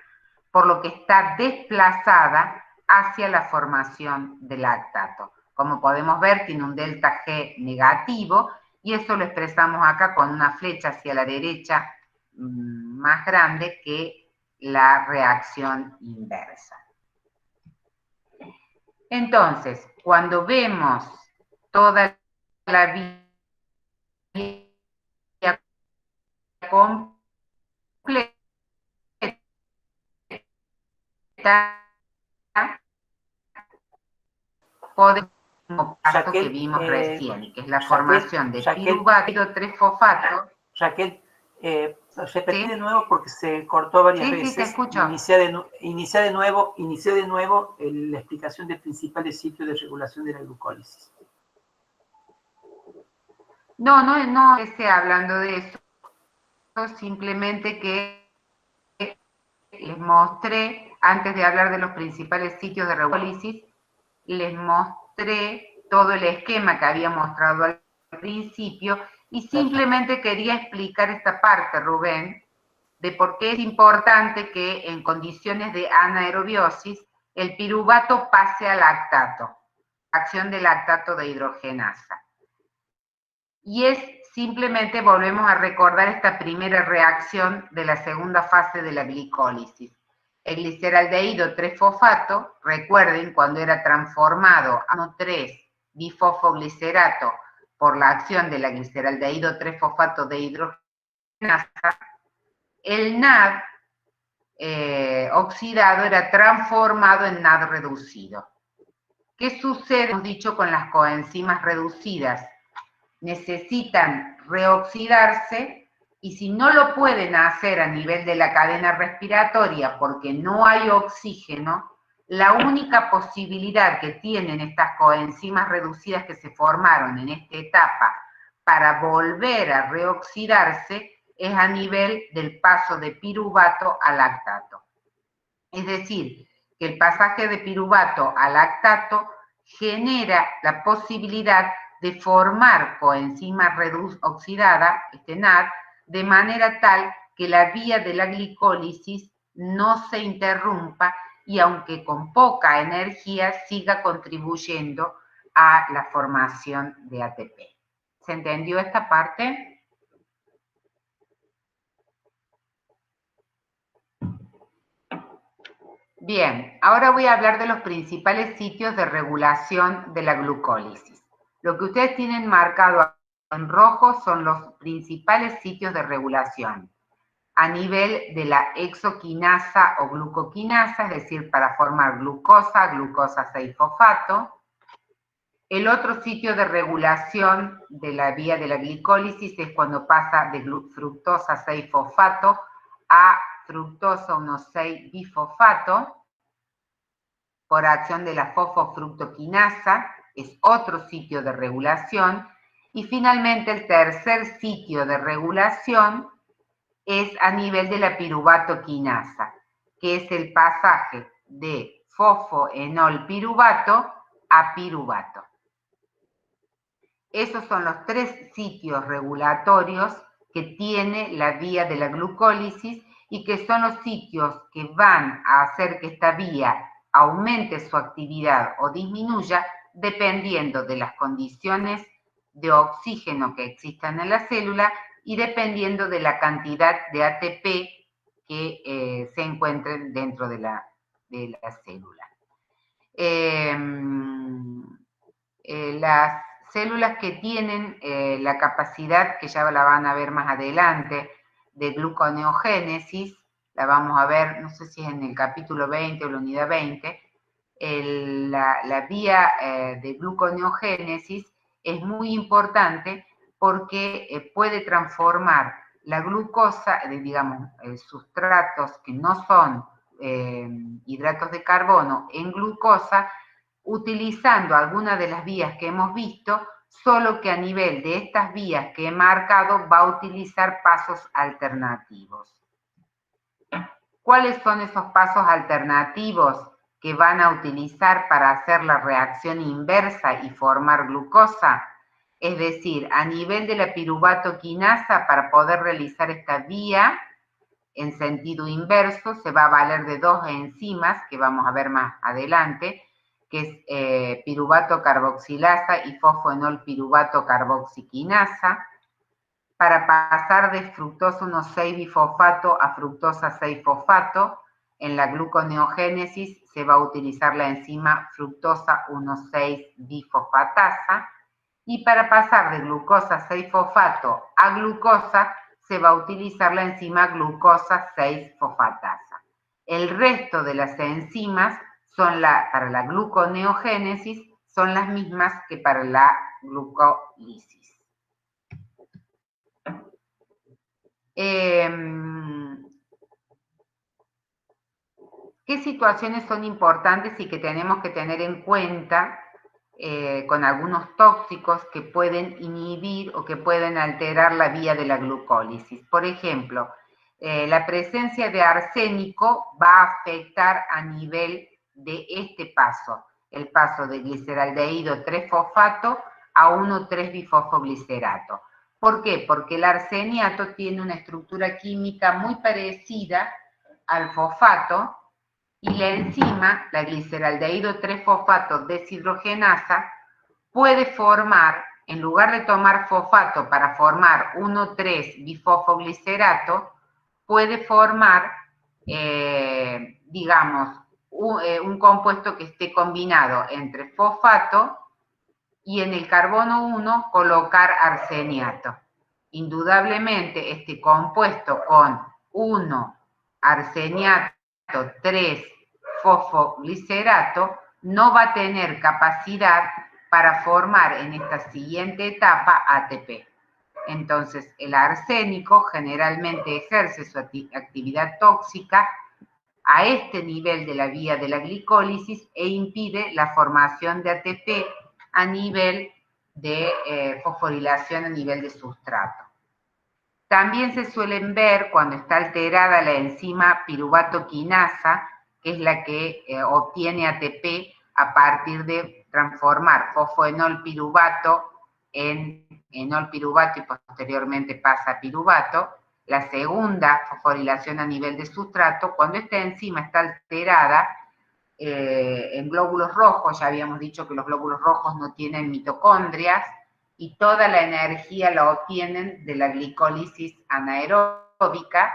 por lo que está desplazada hacia la formación de lactato. Como podemos ver, tiene un delta G negativo y eso lo expresamos acá con una flecha hacia la derecha más grande que la reacción inversa. Entonces, cuando vemos toda la vía completa, podemos paso que vimos recién, que es la formación de piruvato, 3-fosfato. Raquel, repetí ¿sí? De nuevo porque se cortó varias veces. Sí, te escucho. Inicia de nuevo la explicación de principales sitios de regulación de la glucólisis. No esté hablando de eso, simplemente que les mostré, antes de hablar de los principales sitios de glucólisis, les mostré todo el esquema que había mostrado al principio y simplemente quería explicar esta parte, Rubén, de por qué es importante que en condiciones de anaerobiosis el piruvato pase a lactato, acción de lactato de hidrogenasa. Y es simplemente, volvemos a recordar esta primera reacción de la segunda fase de la glicólisis. El gliceraldehído 3-fosfato, recuerden cuando era transformado a 1,3-bifosfoglicerato por la acción de la gliceraldehído 3-fosfato de hidrogenasa, el NAD oxidado era transformado en NAD reducido. ¿Qué sucede? Hemos dicho con las coenzimas reducidas. Necesitan reoxidarse y si no lo pueden hacer a nivel de la cadena respiratoria porque no hay oxígeno, la única posibilidad que tienen estas coenzimas reducidas que se formaron en esta etapa para volver a reoxidarse es a nivel del paso de piruvato a lactato. Es decir, que el pasaje de piruvato a lactato genera la posibilidad de formar coenzima oxidada, NAD, de manera tal que la vía de la glicólisis no se interrumpa y aunque con poca energía siga contribuyendo a la formación de ATP. ¿Se entendió esta parte? Bien, ahora voy a hablar de los principales sitios de regulación de la glucólisis. Lo que ustedes tienen marcado en rojo son los principales sitios de regulación a nivel de la exoquinasa o glucoquinasa, es decir, para formar glucosa 6-fosfato. El otro sitio de regulación de la vía de la glicólisis es cuando pasa de fructosa 6-fosfato a fructosa 1,6-bifosfato por acción de la fosfofructoquinasa, es otro sitio de regulación. Y finalmente el tercer sitio de regulación es a nivel de la piruvatoquinasa, que es el pasaje de fosfoenol piruvato a piruvato. Esos son los 3 sitios regulatorios que tiene la vía de la glucólisis y que son los sitios que van a hacer que esta vía aumente su actividad o disminuya dependiendo de las condiciones de oxígeno que existan en la célula y dependiendo de la cantidad de ATP que se encuentren dentro de la célula. Las células que tienen la capacidad, que ya la van a ver más adelante, de gluconeogénesis, la vamos a ver, no sé si es en el capítulo 20 o la unidad 20, la vía de gluconeogénesis es muy importante porque puede transformar la glucosa, digamos, sustratos que no son hidratos de carbono en glucosa, utilizando algunas de las vías que hemos visto, solo que a nivel de estas vías que he marcado va a utilizar pasos alternativos. ¿Cuáles son esos pasos alternativos que van a utilizar para hacer la reacción inversa y formar glucosa? Es decir, a nivel de la piruvatoquinasa, para poder realizar esta vía en sentido inverso, se va a valer de 2 enzimas, que vamos a ver más adelante, que es piruvato carboxilasa y fosfoenol piruvato carboxiquinasa, para pasar de fructosa 1,6-bifosfato a fructosa 6-fosfato. En la gluconeogénesis se va a utilizar la enzima fructosa 1,6-bifosfatasa, y para pasar de glucosa 6-fosfato a glucosa se va a utilizar la enzima glucosa 6-fosfatasa. El resto de las enzimas para la gluconeogénesis son las mismas que para la glucólisis. ¿Qué situaciones son importantes y que tenemos que tener en cuenta con algunos tóxicos que pueden inhibir o que pueden alterar la vía de la glucólisis? Por ejemplo, la presencia de arsénico va a afectar a nivel de este paso, el paso de gliceraldehído 3-fosfato a 1,3-bifosfoglicerato. ¿Por qué? Porque el arseniato tiene una estructura química muy parecida al fosfato, y la enzima, la gliceraldehído 3-fosfato deshidrogenasa, puede formar, en lugar de tomar fosfato para formar 1,3-bifosfoglicerato, puede formar, digamos, un compuesto que esté combinado entre fosfato y en el carbono 1 colocar arseniato. Indudablemente este compuesto con 1 arseniato 3 fosfoglicerato no va a tener capacidad para formar en esta siguiente etapa ATP. Entonces el arsénico generalmente ejerce su actividad tóxica a este nivel de la vía de la glicólisis e impide la formación de ATP a nivel de fosforilación a nivel de sustrato. También se suelen ver cuando está alterada la enzima piruvato quinasa, que es la que obtiene ATP a partir de transformar fosfoenol piruvato en enol piruvato y posteriormente pasa a piruvato. La segunda fosforilación a nivel de sustrato, cuando esta enzima está alterada en glóbulos rojos, ya habíamos dicho que los glóbulos rojos no tienen mitocondrias, y toda la energía la obtienen de la glicólisis anaeróbica.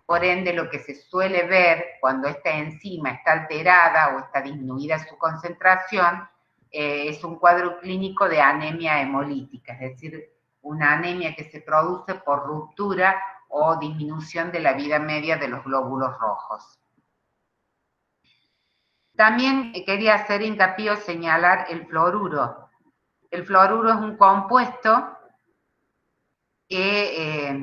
Por ende, lo que se suele ver cuando esta enzima está alterada o está disminuida su concentración es un cuadro clínico de anemia hemolítica, es decir, una anemia que se produce por ruptura o disminución de la vida media de los glóbulos rojos. También quería hacer hincapié o señalar el fluoruro. El fluoruro es un compuesto que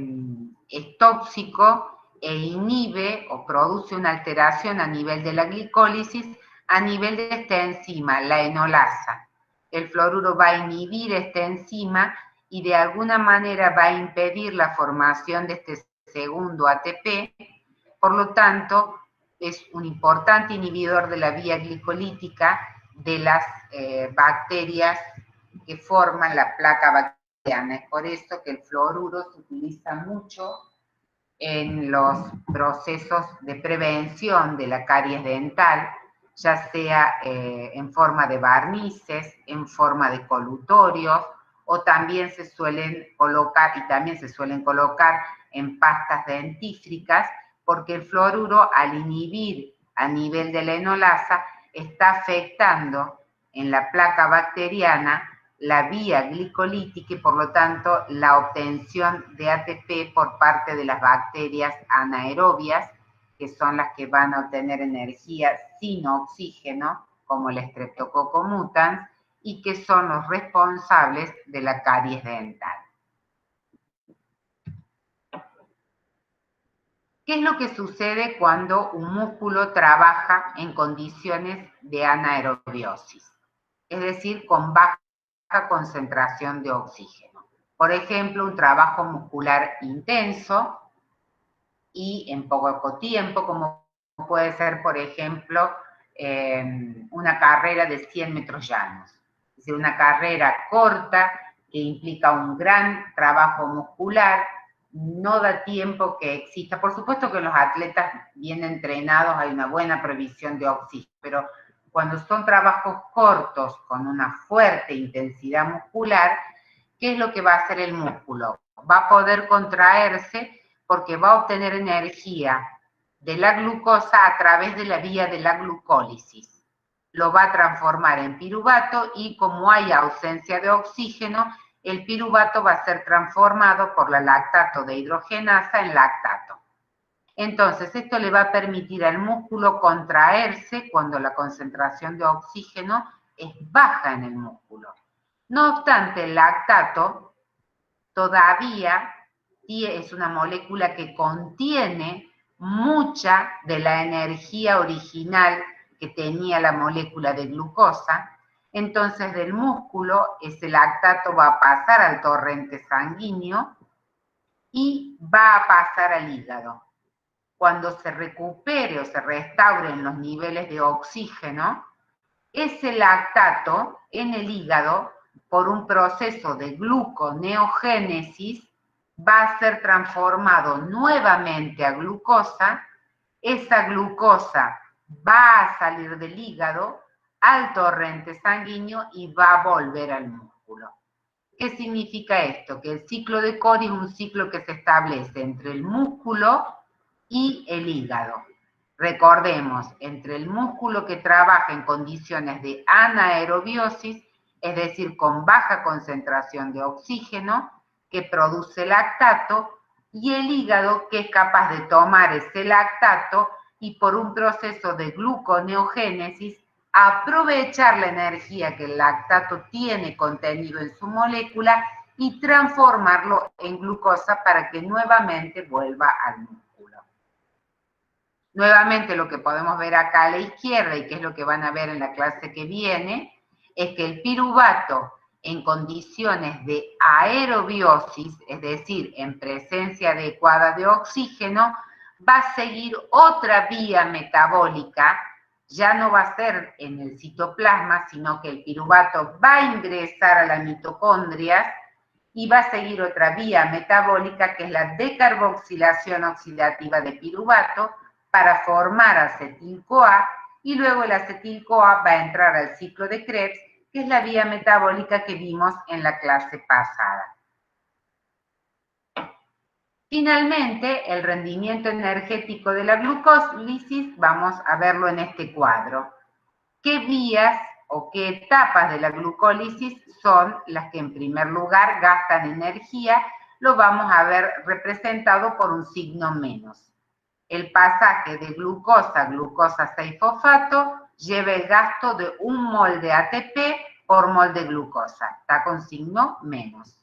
es tóxico e inhibe o produce una alteración a nivel de la glicólisis, a nivel de esta enzima, la enolasa. El fluoruro va a inhibir esta enzima y de alguna manera va a impedir la formación de este segundo ATP, por lo tanto, es un importante inhibidor de la vía glicolítica de las bacterias que forman la placa bacteriana. Es por eso que el fluoruro se utiliza mucho en los procesos de prevención de la caries dental, ya sea en forma de barnices, en forma de colutorios, o también se suelen colocar, en pastas dentífricas, porque el fluoruro, al inhibir a nivel de la enolasa, está afectando en la placa bacteriana la vía glicolítica y por lo tanto la obtención de ATP por parte de las bacterias anaerobias, que son las que van a obtener energía sin oxígeno, como el Streptococcus mutans, y que son los responsables de la caries dental. ¿Qué es lo que sucede cuando un músculo trabaja en condiciones de anaerobiosis? Es decir, con baja concentración de oxígeno. Por ejemplo, un trabajo muscular intenso y en poco tiempo, como puede ser, por ejemplo, una carrera de 100 metros llanos. Es decir, una carrera corta que implica un gran trabajo muscular, no da tiempo que exista. Por supuesto que los atletas bien entrenados hay una buena provisión de oxígeno, pero cuando son trabajos cortos con una fuerte intensidad muscular, ¿qué es lo que va a hacer el músculo? Va a poder contraerse porque va a obtener energía de la glucosa a través de la vía de la glucólisis. Lo va a transformar en piruvato y como hay ausencia de oxígeno, el piruvato va a ser transformado por la lactato de hidrogenasa en lactato. Entonces, esto le va a permitir al músculo contraerse cuando la concentración de oxígeno es baja en el músculo. No obstante, el lactato todavía es una molécula que contiene mucha de la energía original que tenía la molécula de glucosa. Entonces, del músculo, ese lactato va a pasar al torrente sanguíneo y va a pasar al hígado. Cuando se recupere o se restauren los niveles de oxígeno, ese lactato en el hígado, por un proceso de gluconeogénesis, va a ser transformado nuevamente a glucosa. Esa glucosa va a salir del hígado al torrente sanguíneo y va a volver al músculo. ¿Qué significa esto? Que el ciclo de Cori es un ciclo que se establece entre el músculo y el hígado. Recordemos, entre el músculo que trabaja en condiciones de anaerobiosis, es decir, con baja concentración de oxígeno, que produce lactato, y el hígado que es capaz de tomar ese lactato y por un proceso de gluconeogénesis aprovechar la energía que el lactato tiene contenido en su molécula y transformarlo en glucosa para que nuevamente vuelva al músculo. Nuevamente lo que podemos ver acá a la izquierda y que es lo que van a ver en la clase que viene, es que el piruvato en condiciones de aerobiosis, es decir, en presencia adecuada de oxígeno, va a seguir otra vía metabólica. Ya no va a ser en el citoplasma, sino que el piruvato va a ingresar a las mitocondrias y va a seguir otra vía metabólica que es la decarboxilación oxidativa de piruvato para formar acetil-CoA y luego el acetil-CoA va a entrar al ciclo de Krebs, que es la vía metabólica que vimos en la clase pasada. Finalmente, el rendimiento energético de la glucólisis, vamos a verlo en este cuadro. ¿Qué vías o qué etapas de la glucólisis son las que en primer lugar gastan energía? Lo vamos a ver representado por un signo menos. El pasaje de glucosa a glucosa 6-fosfato lleva el gasto de 1 mol de ATP por mol de glucosa. Está con signo menos.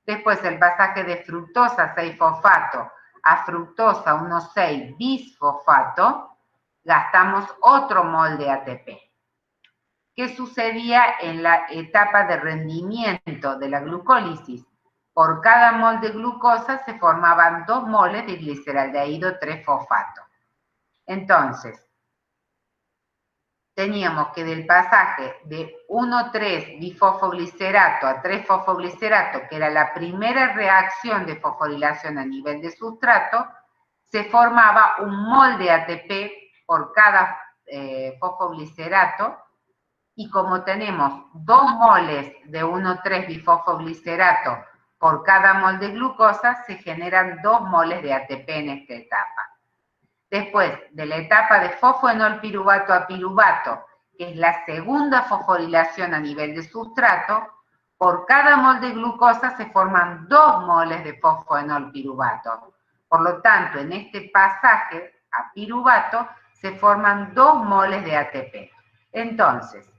Después el pasaje de fructosa 6-fosfato a fructosa 1,6-bisfosfato, gastamos otro mol de ATP. ¿Qué sucedía en la etapa de rendimiento de la glucólisis? Por cada mol de glucosa se formaban 2 moles de gliceraldehído 3-fosfato. Entonces, teníamos que del pasaje de 1,3-bifosfoglicerato a 3-fosfoglicerato, que era la primera reacción de fosforilación a nivel de sustrato, se formaba 1 mol de ATP por cada fosfoglicerato, y como tenemos 2 moles de 1,3-bifosfoglicerato por cada mol de glucosa, se generan 2 moles de ATP en esta etapa. Después de la etapa de fosfoenolpiruvato a piruvato, que es la segunda fosforilación a nivel de sustrato, por cada mol de glucosa se forman 2 moles de fosfoenolpiruvato. Por lo tanto, en este pasaje a piruvato se forman 2 moles de ATP. Entonces,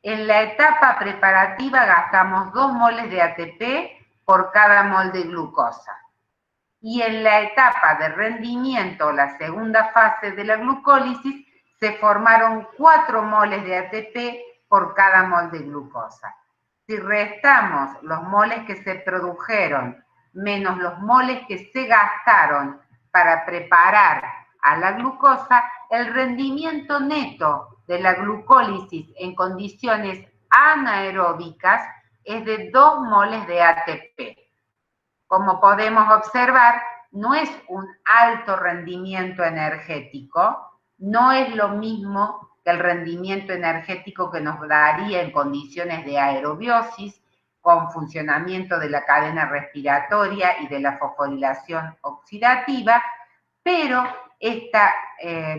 en la etapa preparativa gastamos 2 moles de ATP por cada mol de glucosa. Y en la etapa de rendimiento, la segunda fase de la glucólisis, se formaron 4 moles de ATP por cada mol de glucosa. Si restamos los moles que se produjeron menos los moles que se gastaron para preparar a la glucosa, el rendimiento neto de la glucólisis en condiciones anaeróbicas es de 2 moles de ATP. Como podemos observar, no es un alto rendimiento energético, no es lo mismo que el rendimiento energético que nos daría en condiciones de aerobiosis, con funcionamiento de la cadena respiratoria y de la fosforilación oxidativa, pero esta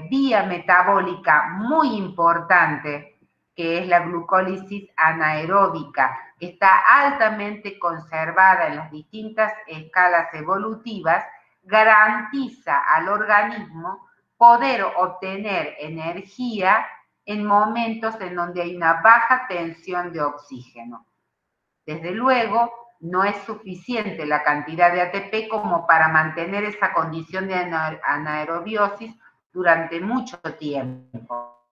vía metabólica muy importante, que es la glucólisis anaeróbica, que está altamente conservada en las distintas escalas evolutivas, garantiza al organismo poder obtener energía en momentos en donde hay una baja tensión de oxígeno. Desde luego, no es suficiente la cantidad de ATP como para mantener esa condición de anaerobiosis durante mucho tiempo.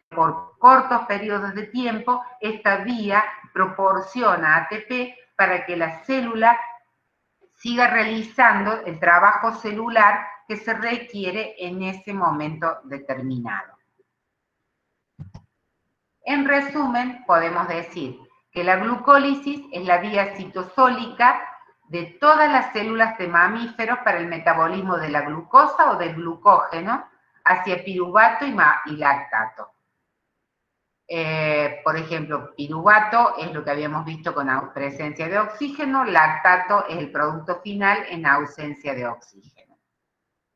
Por cortos periodos de tiempo, esta vía proporciona ATP para que la célula siga realizando el trabajo celular que se requiere en ese momento determinado. En resumen, podemos decir que la glucólisis es la vía citosólica de todas las células de mamíferos para el metabolismo de la glucosa o del glucógeno hacia piruvato y lactato. Por ejemplo, piruvato es lo que habíamos visto con presencia de oxígeno, lactato es el producto final en ausencia de oxígeno.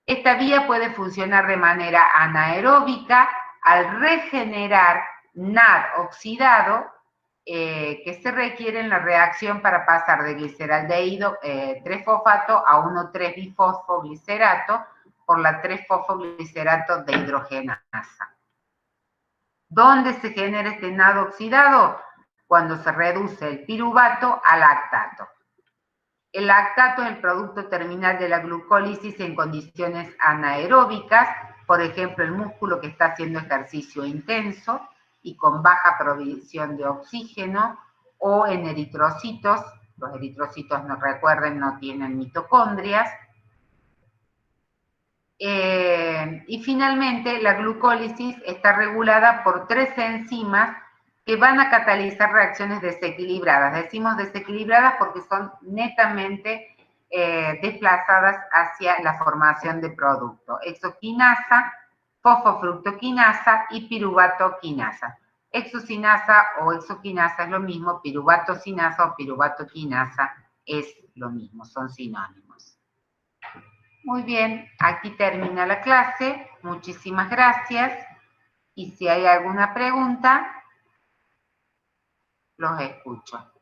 Esta vía puede funcionar de manera anaeróbica al regenerar NAD oxidado que se requiere en la reacción para pasar de gliceraldehído 3-fosfato a 1,3-bifosfoglicerato por la 3-fosfoglicerato de hidrogenasa. ¿Dónde se genera este NAD oxidado? Cuando se reduce el piruvato a lactato. El lactato es el producto terminal de la glucólisis en condiciones anaeróbicas, por ejemplo, el músculo que está haciendo ejercicio intenso y con baja provisión de oxígeno, o en eritrocitos, los eritrocitos, nos recuerden, no tienen mitocondrias. Y finalmente, la glucólisis está regulada por 3 enzimas que van a catalizar reacciones desequilibradas. Decimos desequilibradas porque son netamente desplazadas hacia la formación de producto. Exoquinasa, fosfofructoquinasa y piruvatoquinasa. Exocinasa o exoquinasa es lo mismo, piruvatocinasa o piruvatoquinasa es lo mismo, son sinónimos. Muy bien, aquí termina la clase. Muchísimas gracias. Y si hay alguna pregunta, los escucho.